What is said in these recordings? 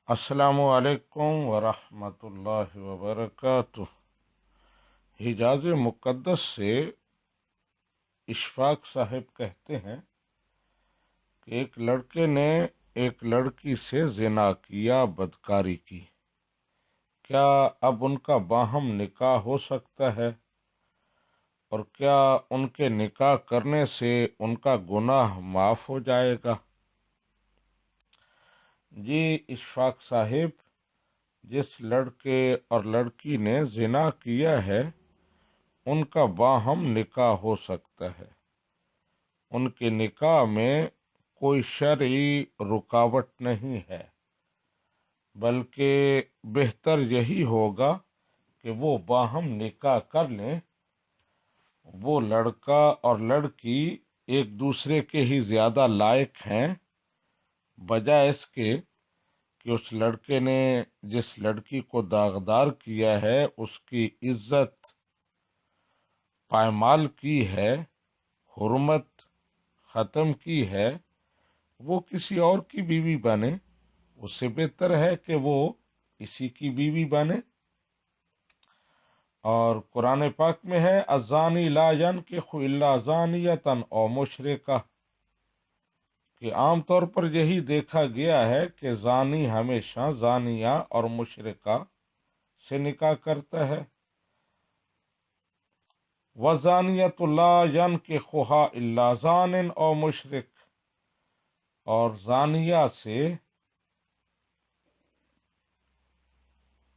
السلام علیکم ورحمۃ اللہ وبرکاتہ۔ حجاز مقدس سے اشفاق صاحب کہتے ہیں کہ ایک لڑکے نے ایک لڑکی سے زنا کیا، بدکاری کی، کیا اب ان کا باہم نکاح ہو سکتا ہے؟ اور کیا ان کے نکاح کرنے سے ان کا گناہ معاف ہو جائے گا؟ جی اشفاق صاحب، جس لڑکے اور لڑکی نے زنا کیا ہے ان کا باہم نکاح ہو سکتا ہے۔ ان کے نکاح میں کوئی شرعی رکاوٹ نہیں ہے، بلکہ بہتر یہی ہوگا کہ وہ باہم نکاح کر لیں۔ وہ لڑکا اور لڑکی ایک دوسرے کے ہی زیادہ لائق ہیں، بجائے اس کے کہ اس لڑکے نے جس لڑکی کو داغدار کیا ہے اس کی عزت پائمال کی ہے، حرمت ختم کی ہے، وہ کسی اور کی بیوی بنے۔ اس سے بہتر ہے کہ وہ اسی کی بیوی بنے۔ اور قرآن پاک میں ہے الزانی لا ینکح الا زانیۃ او مشرکہ، کہ عام طور پر یہی دیکھا گیا ہے کہ زانی ہمیشہ زانیہ اور مشرکہ سے نکاح کرتا ہے۔ وَزَانِيَةُ لَا يَنكِحُهَا إِلَّا زَانٍ او مشرک، اور زانیہ سے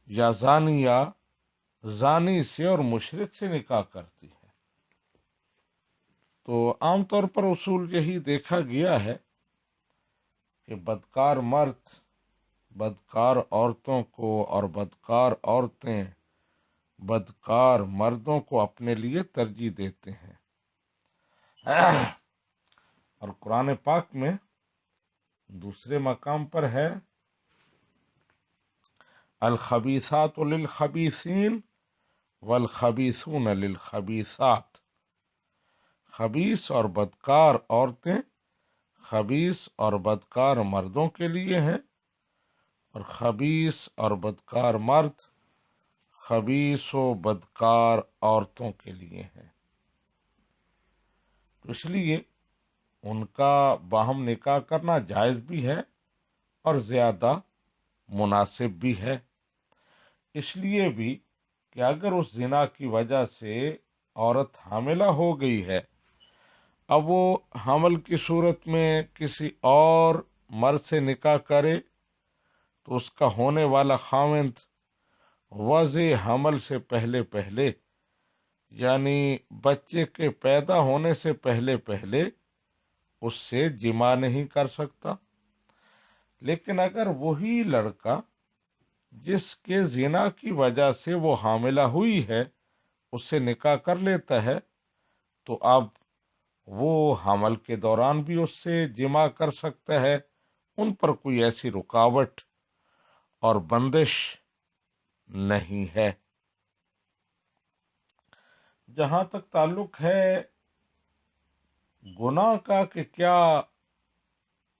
یا زانیہ زانی سے اور مشرک سے نکاح کرتی ہے۔ تو عام طور پر اصول یہی دیکھا گیا ہے کہ بدکار مرد بدکار عورتوں کو اور بدکار عورتیں بدکار مردوں کو اپنے لیے ترجیح دیتے ہیں۔ اور قرآن پاک میں دوسرے مقام پر ہے الخبیثات للخبیثین والخبیثون للخبیثات، خبیث اور بدکار عورتیں خبیث اور بدکار مردوں کے لیے ہیں، اور خبیث اور بدکار مرد خبیث و بدکار عورتوں کے لیے ہیں۔ تو اس لیے ان کا باہم نکاح کرنا جائز بھی ہے اور زیادہ مناسب بھی ہے۔ اس لیے بھی کہ اگر اس زنا کی وجہ سے عورت حاملہ ہو گئی ہے، اب وہ حمل کی صورت میں کسی اور مرد سے نکاح کرے تو اس کا ہونے والا خاوند وضع حمل سے پہلے پہلے، یعنی بچے کے پیدا ہونے سے پہلے پہلے اس سے جماع نہیں کر سکتا۔ لیکن اگر وہی لڑکا جس کے زنا کی وجہ سے وہ حاملہ ہوئی ہے اس سے نکاح کر لیتا ہے تو اب وہ حمل کے دوران بھی اس سے جماع کر سکتا ہے، ان پر کوئی ایسی رکاوٹ اور بندش نہیں ہے۔ جہاں تک تعلق ہے گناہ کا کہ کیا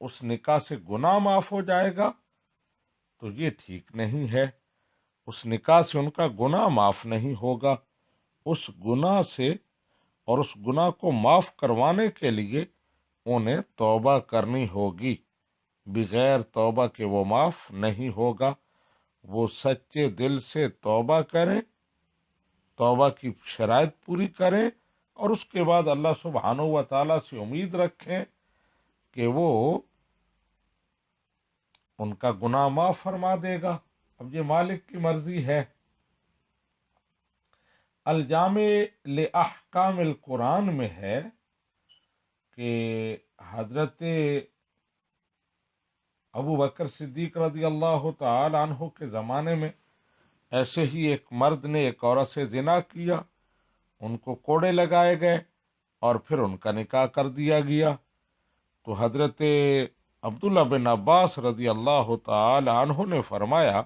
اس نکاح سے گناہ معاف ہو جائے گا، تو یہ ٹھیک نہیں ہے۔ اس نکاح سے ان کا گناہ معاف نہیں ہوگا۔ اس گناہ سے اور اس گناہ کو معاف کروانے کے لیے انہیں توبہ کرنی ہوگی، بغیر توبہ کے وہ معاف نہیں ہوگا۔ وہ سچے دل سے توبہ کریں، توبہ کی شرائط پوری کریں، اور اس کے بعد اللہ سبحانہ و تعالیٰ سے امید رکھیں کہ وہ ان کا گناہ معاف فرما دے گا۔ اب یہ مالک کی مرضی ہے۔ الجامع لاحکام القرآن میں ہے کہ حضرت ابو بکر صدیق رضی اللہ تعالی عنہ کے زمانے میں ایسے ہی ایک مرد نے ایک عورت سے زنا کیا، ان کو کوڑے لگائے گئے اور پھر ان کا نکاح کر دیا گیا۔ تو حضرت عبداللہ بن عباس رضی اللہ تعالی عنہ نے فرمایا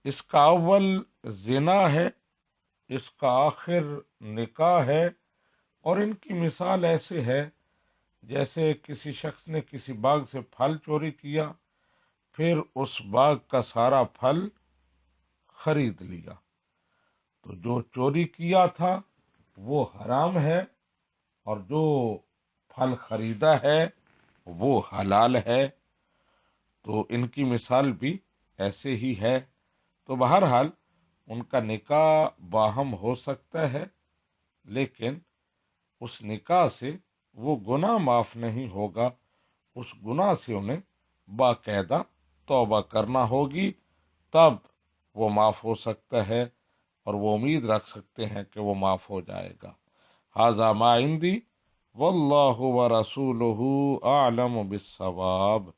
اس کا اول زنا ہے، اس کا آخر نکاح ہے، اور ان کی مثال ایسے ہے جیسے کسی شخص نے کسی باغ سے پھل چوری کیا، پھر اس باغ کا سارا پھل خرید لیا، تو جو چوری کیا تھا وہ حرام ہے، اور جو پھل خریدا ہے وہ حلال ہے۔ تو ان کی مثال بھی ایسے ہی ہے۔ تو بہرحال ان کا نکاح باہم ہو سکتا ہے، لیکن اس نکاح سے وہ گناہ معاف نہیں ہوگا، اس گناہ سے انہیں باقاعدہ توبہ کرنا ہوگی، تب وہ معاف ہو سکتا ہے، اور وہ امید رکھ سکتے ہیں کہ وہ معاف ہو جائے گا۔ ھذا ما عندی واللہ ورسولہ اعلم بالصواب۔